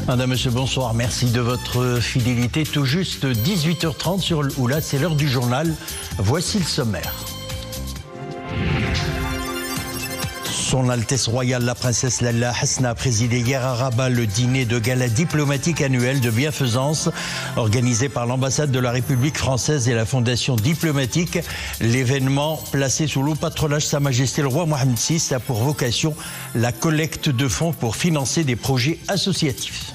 Madame, Monsieur, bonsoir. Merci de votre fidélité. Tout juste 18h30 sur l'Oula, c'est l'heure du journal. Voici le sommaire. Son Altesse Royale, la Princesse Lalla Hasna, a présidé hier à Rabat le dîner de gala diplomatique annuel de bienfaisance organisé par l'ambassade de la République française et la Fondation diplomatique. L'événement, placé sous le patronage de Sa Majesté le Roi Mohammed VI, a pour vocation la collecte de fonds pour financer des projets associatifs.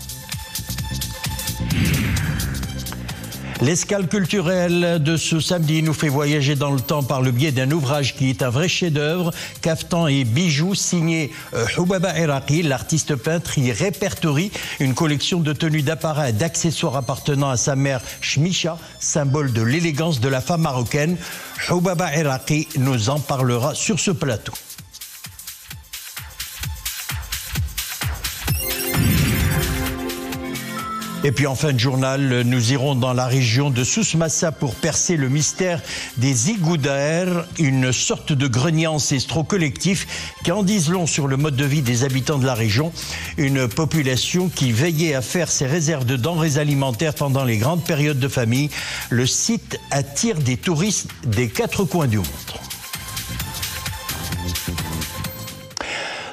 L'escale culturelle de ce samedi nous fait voyager dans le temps par le biais d'un ouvrage qui est un vrai chef-d'œuvre, Caftan et bijoux, signé Houbaba Iraqi. L'artiste peintre y répertorie une collection de tenues d'apparat et d'accessoires appartenant à sa mère Chmicha, symbole de l'élégance de la femme marocaine. Houbaba Iraqi nous en parlera sur ce plateau. Et puis en fin de journal, nous irons dans la région de Souss-Massa pour percer le mystère des Igoudaer, une sorte de grenier ancestral collectif qui en disent long sur le mode de vie des habitants de la région. Une population qui veillait à faire ses réserves de denrées alimentaires pendant les grandes périodes de famine. Le site attire des touristes des quatre coins du monde.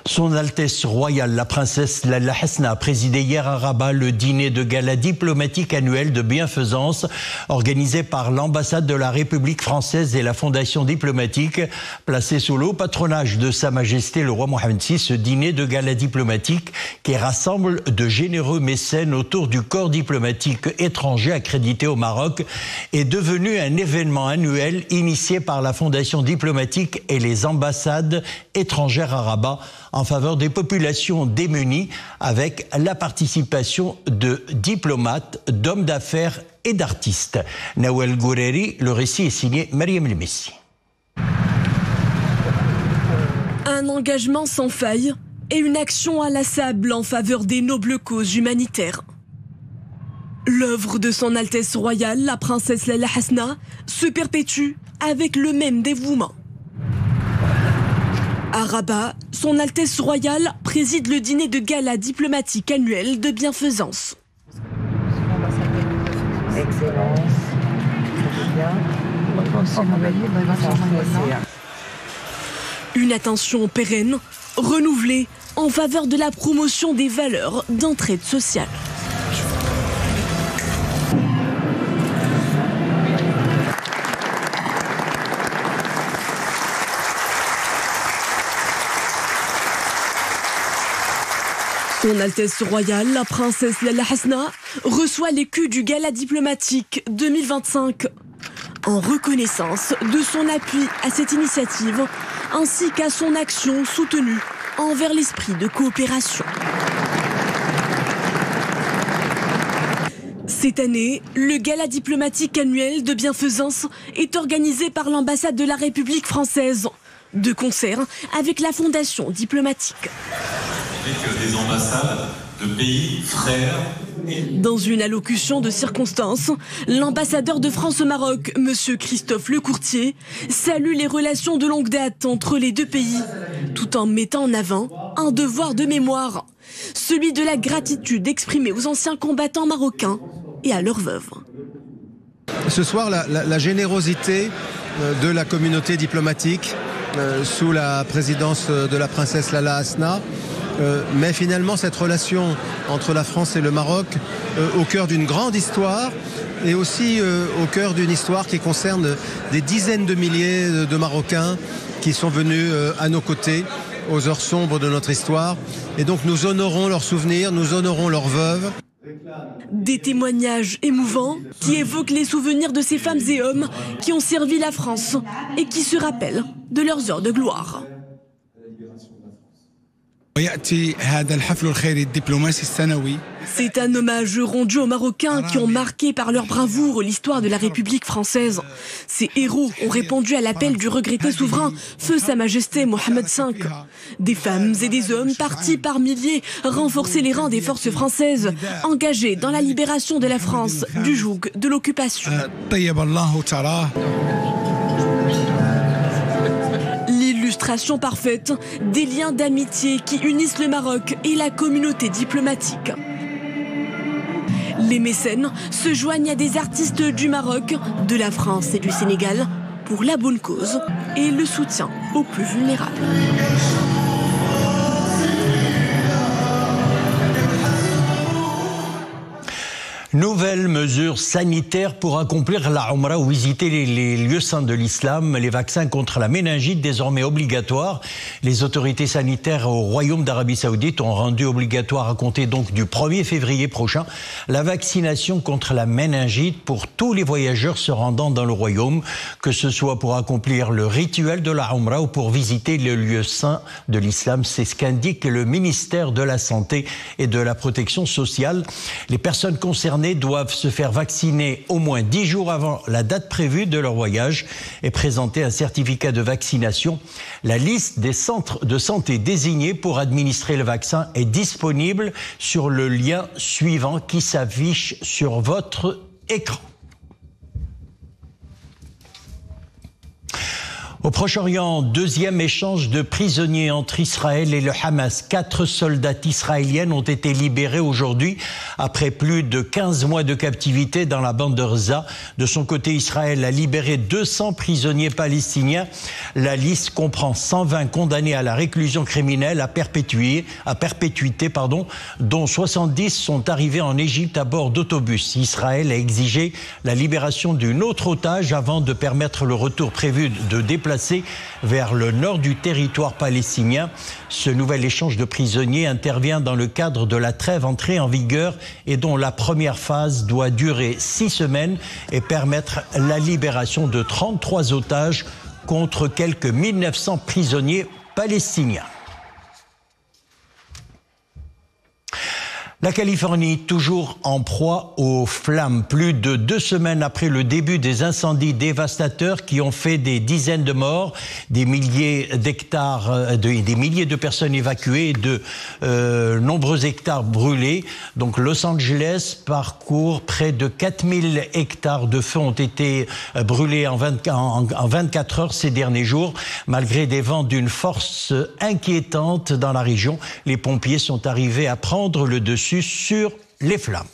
Son Altesse Royale, la Princesse Lalla Hasna, a présidé hier à Rabat le dîner de gala diplomatique annuel de bienfaisance organisé par l'ambassade de la République française et la Fondation diplomatique. Placé sous le haut patronage de Sa Majesté le Roi Mohammed VI, ce dîner de gala diplomatique qui rassemble de généreux mécènes autour du corps diplomatique étranger accrédité au Maroc est devenu un événement annuel initié par la Fondation diplomatique et les ambassades étrangères à Rabat en faveur des populations démunies, avec la participation de diplomates, d'hommes d'affaires et d'artistes. Nawel Goureri, le récit est signé Mariam Lemessi. Un engagement sans faille et une action inlassable en faveur des nobles causes humanitaires. L'œuvre de Son Altesse Royale, la Princesse Lalla Hasna, se perpétue avec le même dévouement. À Rabat, Son Altesse Royale préside le dîner de gala diplomatique annuel de bienfaisance. Excellence. Une attention pérenne, renouvelée en faveur de la promotion des valeurs d'entraide sociale. Son Altesse Royale, la Princesse Lalla Hasna, reçoit l'écu du Gala diplomatique 2025 en reconnaissance de son appui à cette initiative ainsi qu'à son action soutenue envers l'esprit de coopération. Cette année, le Gala diplomatique annuel de bienfaisance est organisé par l'ambassade de la République française, de concert avec la Fondation diplomatique. Avec des ambassades de pays frères. Dans une allocution de circonstance, l'ambassadeur de France au Maroc, M. Christophe Lecourtier, salue les relations de longue date entre les deux pays, tout en mettant en avant un devoir de mémoire, celui de la gratitude exprimée aux anciens combattants marocains et à leurs veuves. Ce soir, la générosité de la communauté diplomatique sous la présidence de la princesse Lalla Hasna, mais finalement cette relation entre la France et le Maroc au cœur d'une grande histoire et aussi au cœur d'une histoire qui concerne des dizaines de milliers de Marocains qui sont venus à nos côtés aux heures sombres de notre histoire. Et donc nous honorons leurs souvenirs, nous honorons leurs veuves. Des témoignages émouvants qui évoquent les souvenirs de ces femmes et hommes qui ont servi la France et qui se rappellent de leurs heures de gloire. C'est un hommage rendu aux Marocains qui ont marqué par leur bravoure l'histoire de la République française. Ces héros ont répondu à l'appel du regretté souverain, feu Sa Majesté Mohammed V. Des femmes et des hommes partis par milliers renforcer les rangs des forces françaises, engagées dans la libération de la France du joug de l'occupation. L'illustration parfaite des liens d'amitié qui unissent le Maroc et la communauté diplomatique. Les mécènes se joignent à des artistes du Maroc, de la France et du Sénégal pour la bonne cause et le soutien aux plus vulnérables. Nouvelles mesures sanitaires pour accomplir la Umrah ou visiter les lieux saints de l'islam. Les vaccins contre la méningite désormais obligatoires. Les autorités sanitaires au Royaume d'Arabie Saoudite ont rendu obligatoire à compter donc du 1er février prochain la vaccination contre la méningite pour tous les voyageurs se rendant dans le Royaume, que ce soit pour accomplir le rituel de la Umrah ou pour visiter les lieux saints de l'islam. C'est ce qu'indique le ministère de la Santé et de la Protection sociale. Les personnes concernées doivent se faire vacciner au moins 10 jours avant la date prévue de leur voyage et présenter un certificat de vaccination. La liste des centres de santé désignés pour administrer le vaccin est disponible sur le lien suivant qui s'affiche sur votre écran. Au Proche-Orient, deuxième échange de prisonniers entre Israël et le Hamas. 4 soldats israéliennes ont été libérés aujourd'hui après plus de 15 mois de captivité dans la bande de Gaza. De son côté, Israël a libéré 200 prisonniers palestiniens. La liste comprend 120 condamnés à la réclusion criminelle à perpétuité, dont 70 sont arrivés en Égypte à bord d'autobus. Israël a exigé la libération d'une autre otage avant de permettre le retour prévu de déplacés vers le nord du territoire palestinien. Ce nouvel échange de prisonniers intervient dans le cadre de la trêve entrée en vigueur et dont la première phase doit durer 6 semaines et permettre la libération de 33 otages contre quelques 1900 prisonniers palestiniens. La Californie, toujours en proie aux flammes. Plus de 2 semaines après le début des incendies dévastateurs qui ont fait des dizaines de morts, des milliers d'hectares, des milliers de personnes évacuées, de nombreux hectares brûlés. Donc Los Angeles parcourt près de 4000 hectares de feu ont été brûlés en 24 heures ces derniers jours. Malgré des vents d'une force inquiétante dans la région, les pompiers sont arrivés à prendre le dessus sur les flammes.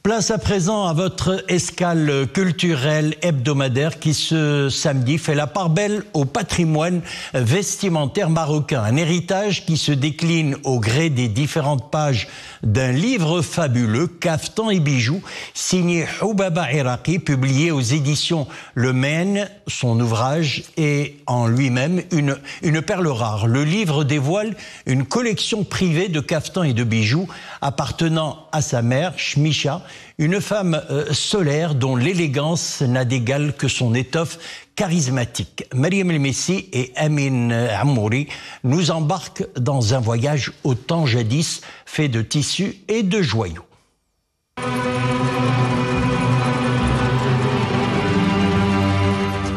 Place à présent à votre escale culturelle hebdomadaire qui ce samedi fait la part belle au patrimoine vestimentaire marocain. Un héritage qui se décline au gré des différentes pages d'un livre fabuleux, Caftan et bijoux, signé Houbaba Iraqi, publié aux éditions Le Maine. Son ouvrage est en lui-même une perle rare. Le livre dévoile une collection privée de caftans et de bijoux appartenant à sa mère, Shmisha, une femme solaire dont l'élégance n'a d'égal que son étoffe charismatique. Mariam El Messi et Amin Amouri nous embarquent dans un voyage au temps jadis fait de tissus et de joyaux.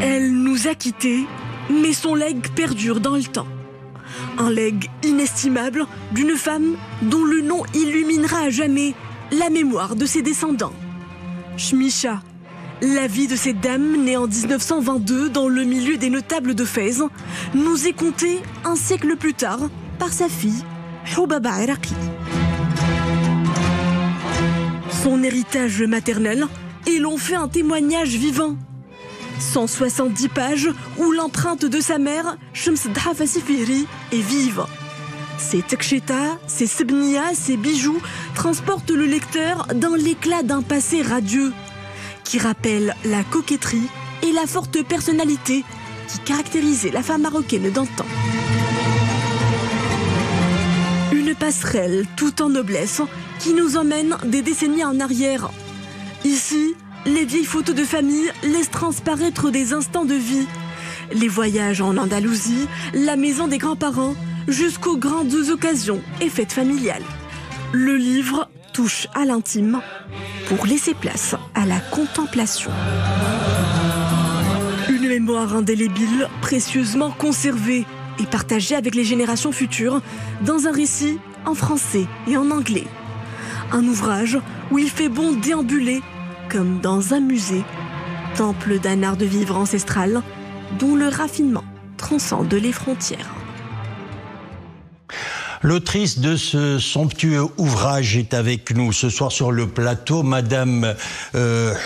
Elle nous a quittés, mais son legs perdure dans le temps. Un legs inestimable d'une femme dont le nom illuminera à jamais la mémoire de ses descendants. Shmisha, la vie de cette dame née en 1922 dans le milieu des notables de Fès, nous est contée un siècle plus tard par sa fille, Houbaba Iraqi. Son héritage maternel et l'on fait un témoignage vivant. 170 pages où l'empreinte de sa mère, Shams Dhafa Sifiri, est vive. Ses teksheta, ses sebnia, ses bijoux transportent le lecteur dans l'éclat d'un passé radieux qui rappelle la coquetterie et la forte personnalité qui caractérisait la femme marocaine d'antan. Une passerelle tout en noblesse qui nous emmène des décennies en arrière. Ici, les vieilles photos de famille laissent transparaître des instants de vie. Les voyages en Andalousie, la maison des grands-parents, jusqu'aux grandes occasions et fêtes familiales. Le livre touche à l'intime pour laisser place à la contemplation. Une mémoire indélébile, précieusement conservée et partagée avec les générations futures dans un récit en français et en anglais. Un ouvrage où il fait bon déambuler comme dans un musée, temple d'un art de vivre ancestral dont le raffinement transcende les frontières. L'autrice de ce somptueux ouvrage est avec nous ce soir sur le plateau, Madame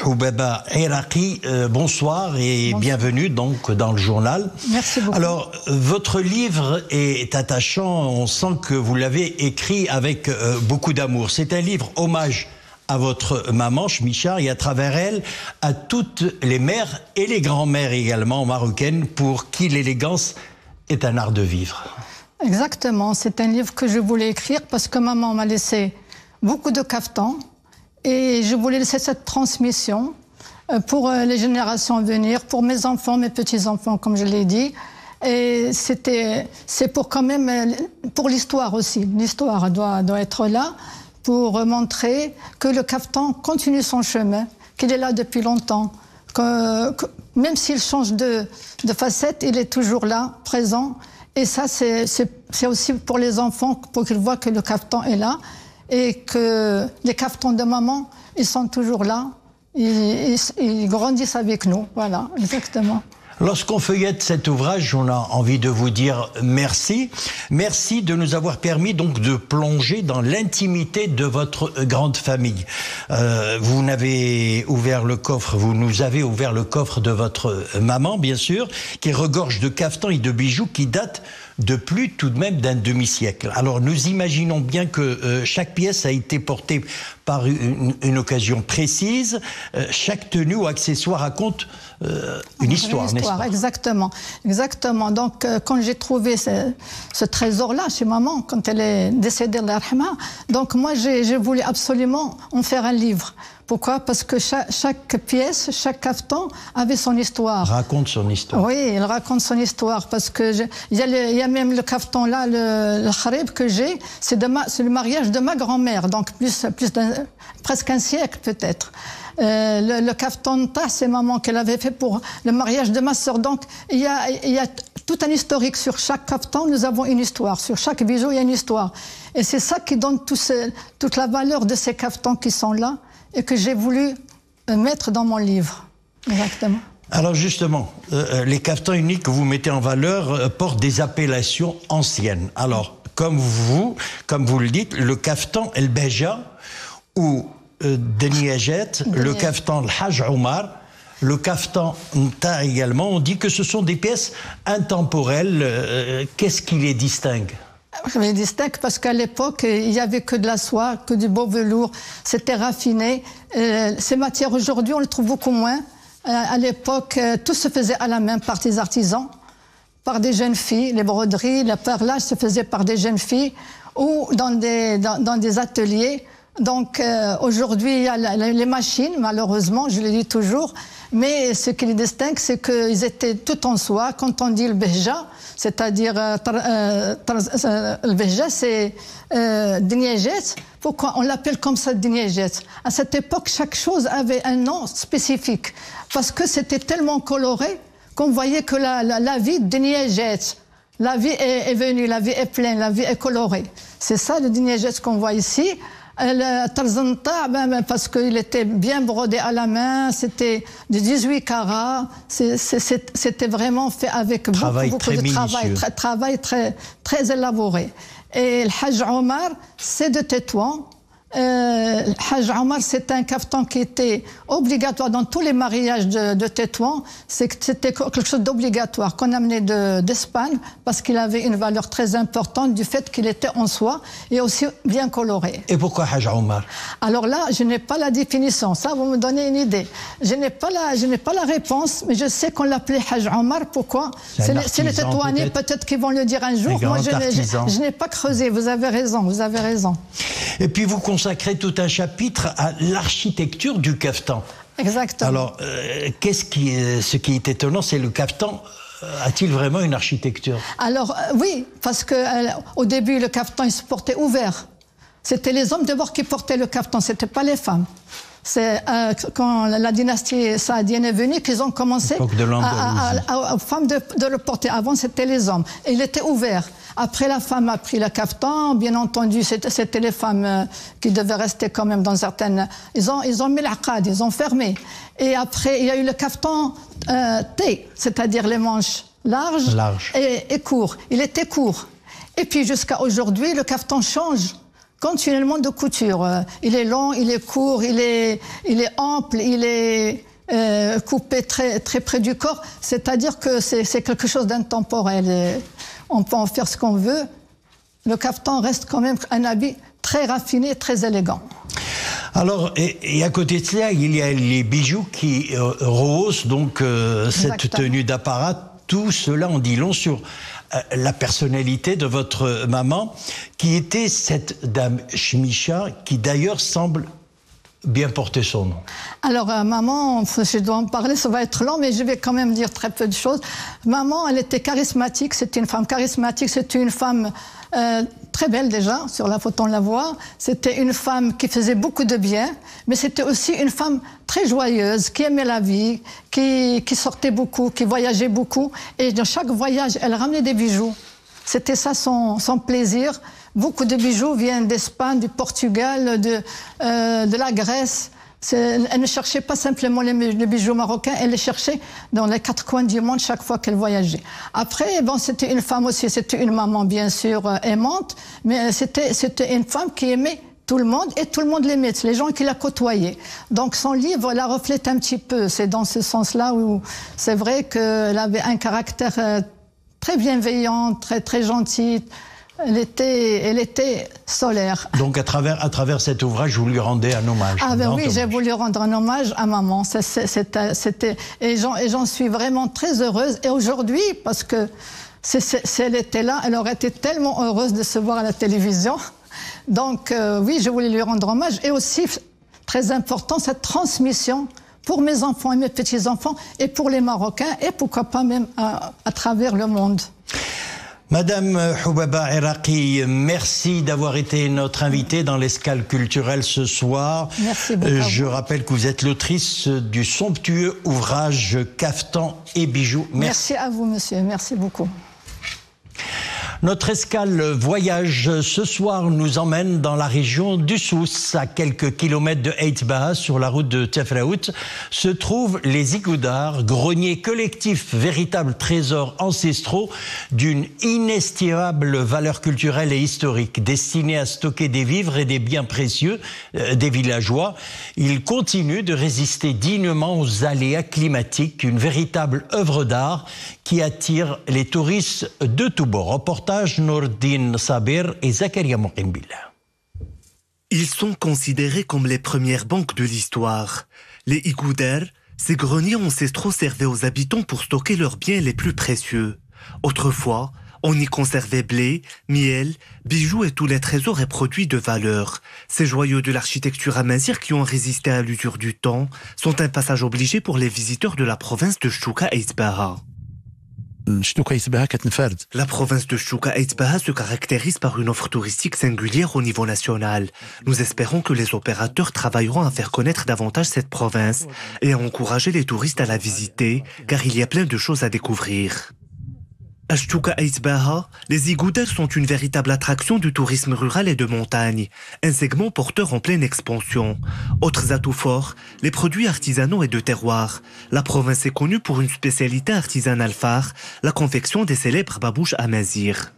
Houbaba Erraqi. Bonsoir et bienvenue donc dans le journal. Merci beaucoup. Alors, votre livre est attachant, on sent que vous l'avez écrit avec beaucoup d'amour. C'est un livre hommage à votre maman, Chmichar, et à travers elle, à toutes les mères et les grands-mères également marocaines pour qui l'élégance est un art de vivre. Exactement, c'est un livre que je voulais écrire parce que maman m'a laissé beaucoup de caftans et je voulais laisser cette transmission pour les générations à venir, pour mes enfants, mes petits-enfants, comme je l'ai dit. Et c'est pour quand même, pour l'histoire aussi. L'histoire doit être là pour montrer que le caftan continue son chemin, qu'il est là depuis longtemps, que même s'il change de facette, il est toujours là, présent. Et ça, c'est aussi pour les enfants, pour qu'ils voient que le caftan est là et que les caftans de maman, ils sont toujours là, ils grandissent avec nous. Voilà, exactement. Lorsqu'on feuillette cet ouvrage, on a envie de vous dire merci. Merci de nous avoir permis donc de plonger dans l'intimité de votre grande famille. Vous n'avez ouvert le coffre, vous nous avez ouvert le coffre de votre maman, bien sûr, qui regorge de caftans et de bijoux qui datent de plus tout de même d'un demi-siècle. Alors nous imaginons bien que chaque pièce a été portée par une occasion précise. Chaque tenue ou accessoire raconte une histoire, n'est-ce pas? Exactement, exactement. Donc quand j'ai trouvé ce trésor-là chez maman, quand elle est décédée, donc moi j'ai voulu absolument en faire un livre. Pourquoi? Parce que chaque pièce, chaque caftan avait son histoire. Raconte son histoire. Oui, il raconte son histoire parce que il y a même le caftan là, le kharib que j'ai, c'est le mariage de ma grand-mère, donc presque un siècle peut-être. Le caftan ta, c'est maman qu'elle avait fait pour le mariage de ma sœur. Donc il y a tout un historique sur chaque caftan. Nous avons une histoire. Sur chaque bijou, il y a une histoire. Et c'est ça qui donne toute la valeur de ces caftans qui sont là et que j'ai voulu mettre dans mon livre. Exactement. Alors justement, les caftans uniques que vous mettez en valeur portent des appellations anciennes. Alors, comme vous le dites, le caftan El Beja ou Deniajet, le caftan El Haj Omar, le caftan Nta également, on dit que ce sont des pièces intemporelles. Qu'est-ce qui les distingue? Je les distingue parce qu'à l'époque, il n'y avait que de la soie, que du beau velours, c'était raffiné. Ces matières aujourd'hui, on les trouve beaucoup moins. À l'époque, tout se faisait à la main par des artisans, par des jeunes filles. Les broderies, le perlage se faisait par des jeunes filles ou dans des ateliers. Donc aujourd'hui, il y a les machines, malheureusement, je le dis toujours, mais ce qui les distingue, c'est qu'ils étaient tout en soie. Quand on dit le beja, c'est-à-dire le beja, c'est deniajet. Pourquoi on l'appelle comme ça, deniajet? À cette époque, chaque chose avait un nom spécifique, parce que c'était tellement coloré qu'on voyait que la vie deniajet. La vie est venue, la vie est pleine, la vie est colorée. C'est ça le deniajet qu'on voit ici. Le tarzanta, parce qu'il était bien brodé à la main, c'était de 18 carats, c'était vraiment fait avec beaucoup de travail très élaboré. Et le Haj Omar, c'est de Tétouan. Le Haj Omar, c'est un caftan qui était obligatoire dans tous les mariages de Tétouan. C'était quelque chose d'obligatoire qu'on amenait d'Espagne parce qu'il avait une valeur très importante du fait qu'il était en soie et aussi bien coloré. Et pourquoi Haj Omar? Alors là, je n'ai pas la définition. Ça, vous me donnez une idée. Je n'ai pas la réponse, mais je sais qu'on l'appelait Haj Omar. Pourquoi? C'est les Tétouanais peut-être qu'ils vont le dire un jour. Moi, je n'ai pas creusé. Vous avez raison, vous avez raison. Et puis vous consacrez tout un chapitre à l'architecture du caftan. Exactement. Alors, ce qui est étonnant, c'est le caftan. A-t-il vraiment une architecture? Alors, oui, parce que au début, le caftan, il se portait ouvert. C'était les hommes d'abord qui portaient le caftan, c'était pas les femmes. C'est quand la dynastie saadienne est venue qu'ils ont commencé aux femmes de le porter. Avant, c'était les hommes. Et il était ouvert. Après, la femme a pris le caftan. Bien entendu, c'était les femmes qui devaient rester quand même dans certaines... Ils ont mis l'aqad, ils ont fermé. Et après, il y a eu le caftan T, c'est-à-dire les manches larges. Et courts. Il était court. Et puis jusqu'à aujourd'hui, le caftan change continuellement de couture. Il est long, il est court, il est ample, il est coupé très, très près du corps. C'est-à-dire que c'est quelque chose d'intemporel. On peut en faire ce qu'on veut. Le caftan reste quand même un habit très raffiné, très élégant. Alors, et à côté de cela, il y a les bijoux qui rehaussent donc cette tenue d'apparat. Tout cela en dit long sur la personnalité de votre maman, qui était cette dame Chmicha, qui d'ailleurs semble bien porter son nom. Alors, maman, je dois en parler, ça va être long, mais je vais quand même dire très peu de choses. Maman, elle était charismatique, c'était une femme charismatique, c'était une femme très belle déjà, sur la photo on la voit. C'était une femme qui faisait beaucoup de bien, mais c'était aussi une femme très joyeuse, qui aimait la vie, qui sortait beaucoup, qui voyageait beaucoup. Et dans chaque voyage, elle ramenait des bijoux. C'était ça son plaisir. Beaucoup de bijoux viennent d'Espagne, du Portugal, de la Grèce. Elle ne cherchait pas simplement les bijoux marocains, elle les cherchait dans les 4 coins du monde chaque fois qu'elle voyageait. Après, bon, c'était une femme aussi, c'était une maman bien sûr aimante, mais c'était une femme qui aimait tout le monde et tout le monde l'aimait, les gens qui la côtoyaient. Donc son livre la reflète un petit peu, c'est dans ce sens-là où c'est vrai qu'elle avait un caractère très bienveillant, très, très gentil. Elle était solaire. Donc à travers cet ouvrage, vous lui rendez un hommage. Ah ben oui, j'ai voulu rendre un hommage à maman. Et j'en suis vraiment très heureuse. Et aujourd'hui, parce que si elle était là, elle aurait été tellement heureuse de se voir à la télévision. Donc oui, je voulais lui rendre hommage. Et aussi, très important, cette transmission pour mes enfants et mes petits-enfants, et pour les Marocains, et pourquoi pas même à travers le monde. Madame Houbaba Erraqi, merci d'avoir été notre invitée dans l'Escale culturelle ce soir. Merci beaucoup. Je rappelle que vous êtes l'autrice du somptueux ouvrage Caftan et bijoux. Merci à vous, monsieur. Merci beaucoup. Notre escale voyage ce soir nous emmène dans la région du Souss, à quelques kilomètres de Eïtbaha, sur la route de Tafraout, se trouvent les Igoudars, greniers collectifs, véritables trésors ancestraux d'une inestimable valeur culturelle et historique, destinés à stocker des vivres et des biens précieux des villageois. Ils continuent de résister dignement aux aléas climatiques, une véritable œuvre d'art qui attire les touristes de tous bords. Reportage Nourdine Sabir et Zakaria Moukimbila. Ils sont considérés comme les premières banques de l'histoire. Les Igoudars, ces greniers ancestraux servaient aux habitants pour stocker leurs biens les plus précieux. Autrefois, on y conservait blé, miel, bijoux et tous les trésors et produits de valeur. Ces joyaux de l'architecture amazigh qui ont résisté à l'usure du temps sont un passage obligé pour les visiteurs de la province de Chouka Eïtbaha. La province de Chouka Eïtbaha se caractérise par une offre touristique singulière au niveau national. Nous espérons que les opérateurs travailleront à faire connaître davantage cette province et à encourager les touristes à la visiter, car il y a plein de choses à découvrir. À Chouka Eïtbaha, les Igoudars sont une véritable attraction du tourisme rural et de montagne, un segment porteur en pleine expansion. Autres atouts forts, les produits artisanaux et de terroir. La province est connue pour une spécialité artisanale phare, la confection des célèbres babouches amazighs.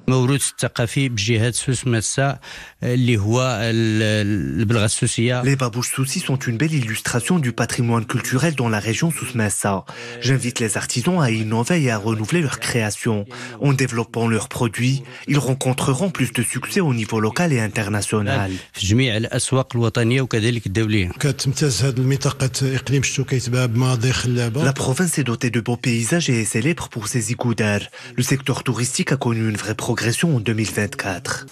موروث الثقافي بجهة سوس مسا اللي هو البلغة السوسية. Les babouches soussis sont une belle illustration du patrimoine culturel dans la région Souss-Massa. J'invite les artisans à innover et à renouveler leur création. En développant leurs produits, ils rencontreront plus de succès au niveau local et international. في جميع الأسواق الوطنية وكذلك الدولية. كتمتاز هذه المنطقة إقليم شوكا إيتباها بمناظر خلابة. La province est dotée de beaux paysages et est célèbre pour ses Igoudars. Le secteur touristique a connu une vraie progression en 2024.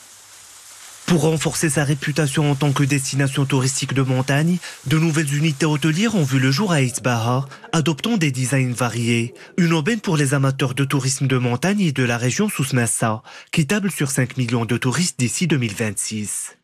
Pour renforcer sa réputation en tant que destination touristique de montagne, de nouvelles unités hôtelières ont vu le jour à Eïtbaha, adoptant des designs variés. Une aubaine pour les amateurs de tourisme de montagne et de la région Souss-Massa, qui table sur 5 millions de touristes d'ici 2026.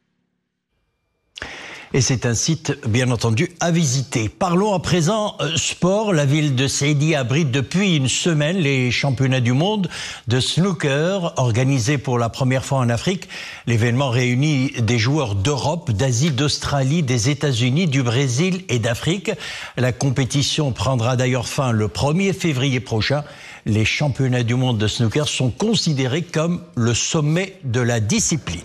Et c'est un site, bien entendu, à visiter. Parlons à présent sport. La ville de Saïdi abrite depuis une semaine les championnats du monde de snooker, organisés pour la première fois en Afrique. L'événement réunit des joueurs d'Europe, d'Asie, d'Australie, des États-Unis, du Brésil et d'Afrique. La compétition prendra d'ailleurs fin le 1er février prochain. Les championnats du monde de snooker sont considérés comme le sommet de la discipline.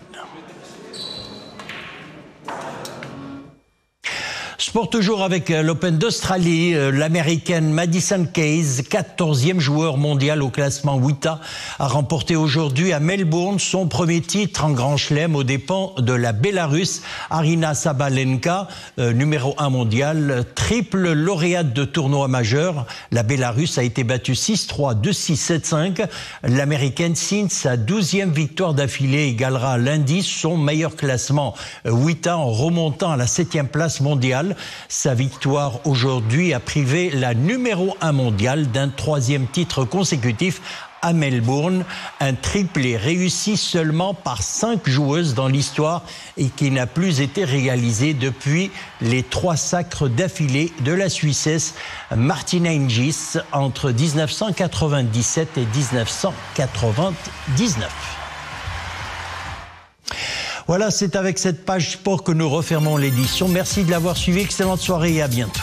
Sport toujours avec l'Open d'Australie, l'américaine Madison Keys, 14e joueur mondial au classement WTA, a remporté aujourd'hui à Melbourne son premier titre en Grand Chelem aux dépens de la Bélarusse Aryna Sabalenka, numéro 1 mondial, triple lauréate de tournois majeurs. La Bélarusse a été battue 6-3, 2-6, 7-5. L'américaine signe sa 12e victoire d'affilée et égalera lundi son meilleur classement WTA en remontant à la 7e place mondiale. Sa victoire aujourd'hui a privé la numéro 1 mondiale d'un 3e titre consécutif à Melbourne, un triplé réussi seulement par 5 joueuses dans l'histoire et qui n'a plus été réalisé depuis les 3 sacres d'affilée de la Suissesse Martina Hingis entre 1997 et 1999. Voilà, c'est avec cette page sport que nous refermons l'édition. Merci de l'avoir suivi. Excellente soirée et à bientôt.